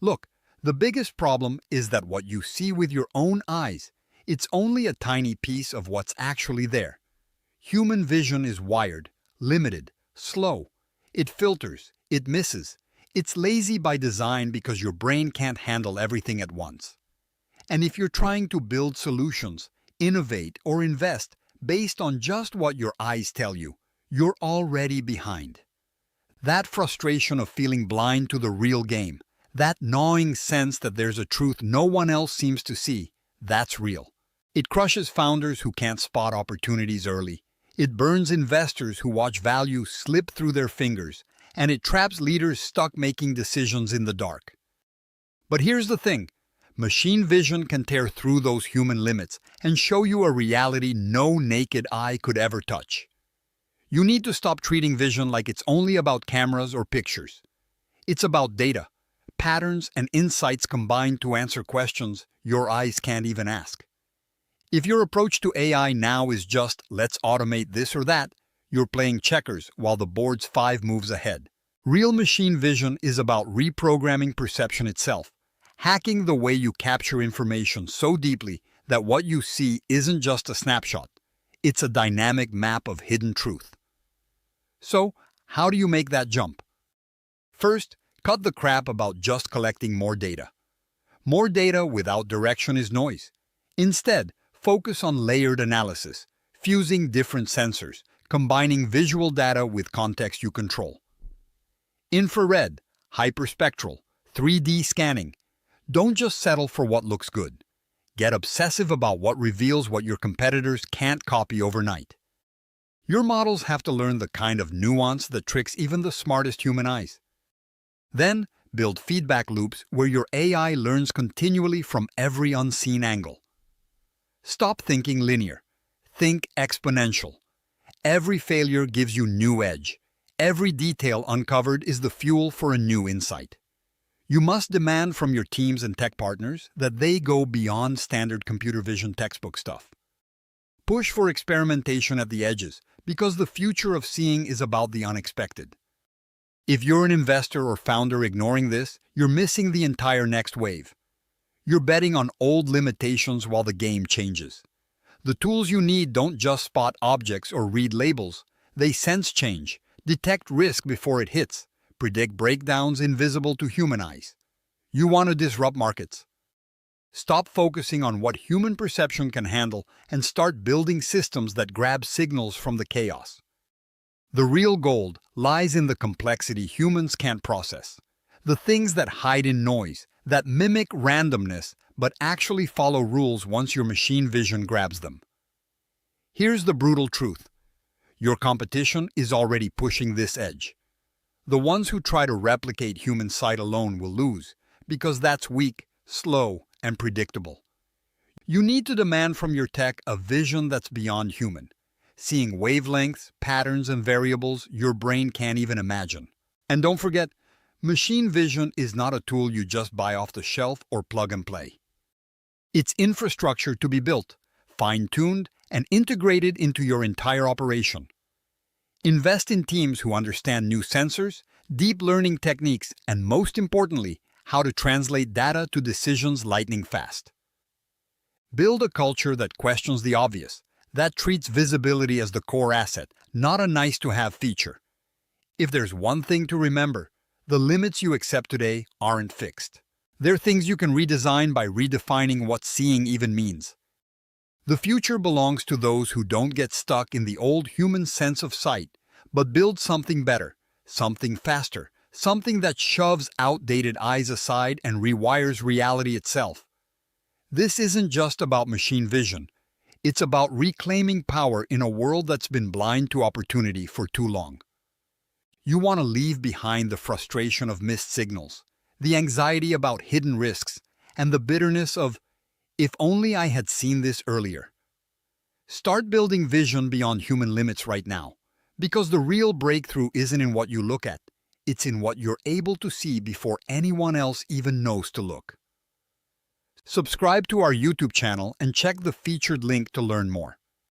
Look, the biggest problem is that what you see with your own eyes, it's only a tiny piece of what's actually there. Human vision is wired, limited, slow. It filters, it misses. It's lazy by design because your brain can't handle everything at once. And if you're trying to build solutions, innovate, or invest based on just what your eyes tell you, you're already behind. That frustration of feeling blind to the real game, that gnawing sense that there's a truth no one else seems to see, that's real. It crushes founders who can't spot opportunities early. It burns investors who watch value slip through their fingers, and it traps leaders stuck making decisions in the dark. But here's the thing. Machine vision can tear through those human limits and show you a reality no naked eye could ever touch. You need to stop treating vision like it's only about cameras or pictures. It's about data, patterns, and insights combined to answer questions your eyes can't even ask. If your approach to AI now is just, let's automate this or that, you're playing checkers while the board's 5 moves ahead. Real machine vision is about reprogramming perception itself, hacking the way you capture information so deeply that what you see isn't just a snapshot, it's a dynamic map of hidden truth. So, how do you make that jump? First, cut the crap about just collecting more data. More data without direction is noise. Instead, focus on layered analysis, fusing different sensors, combining visual data with context you control. Infrared, hyperspectral, 3D scanning. Don't just settle for what looks good. Get obsessive about what reveals what your competitors can't copy overnight. Your models have to learn the kind of nuance that tricks even the smartest human eyes. Then, build feedback loops where your AI learns continually from every unseen angle. Stop thinking linear. Think exponential. Every failure gives you new edge. Every detail uncovered is the fuel for a new insight. You must demand from your teams and tech partners that they go beyond standard computer vision textbook stuff. Push for experimentation at the edges, because the future of seeing is about the unexpected. If you're an investor or founder ignoring this, you're missing the entire next wave. You're betting on old limitations while the game changes. The tools you need don't just spot objects or read labels. They sense change, detect risk before it hits, predict breakdowns invisible to human eyes. You want to disrupt markets. Stop focusing on what human perception can handle and start building systems that grab signals from the chaos. The real gold lies in the complexity humans can't process. The things that hide in noise, that mimic randomness, but actually follow rules once your machine vision grabs them. Here's the brutal truth. Your competition is already pushing this edge. The ones who try to replicate human sight alone will lose, because that's weak, slow, and predictable. You need to demand from your tech a vision that's beyond human, seeing wavelengths, patterns, and variables your brain can't even imagine. And don't forget, machine vision is not a tool you just buy off the shelf or plug and play. It's infrastructure to be built, fine-tuned, and integrated into your entire operation. Invest in teams who understand new sensors, deep learning techniques, and most importantly, how to translate data to decisions lightning fast. Build a culture that questions the obvious, that treats visibility as the core asset, not a nice-to-have feature. If there's one thing to remember, the limits you accept today aren't fixed. They're things you can redesign by redefining what seeing even means. The future belongs to those who don't get stuck in the old human sense of sight, but build something better, something faster, something that shoves outdated eyes aside and rewires reality itself. This isn't just about machine vision. It's about reclaiming power in a world that's been blind to opportunity for too long. You want to leave behind the frustration of missed signals, the anxiety about hidden risks, and the bitterness of, if only I had seen this earlier. Start building vision beyond human limits right now, because the real breakthrough isn't in what you look at, it's in what you're able to see before anyone else even knows to look. Subscribe to our YouTube channel and check the featured link to learn more.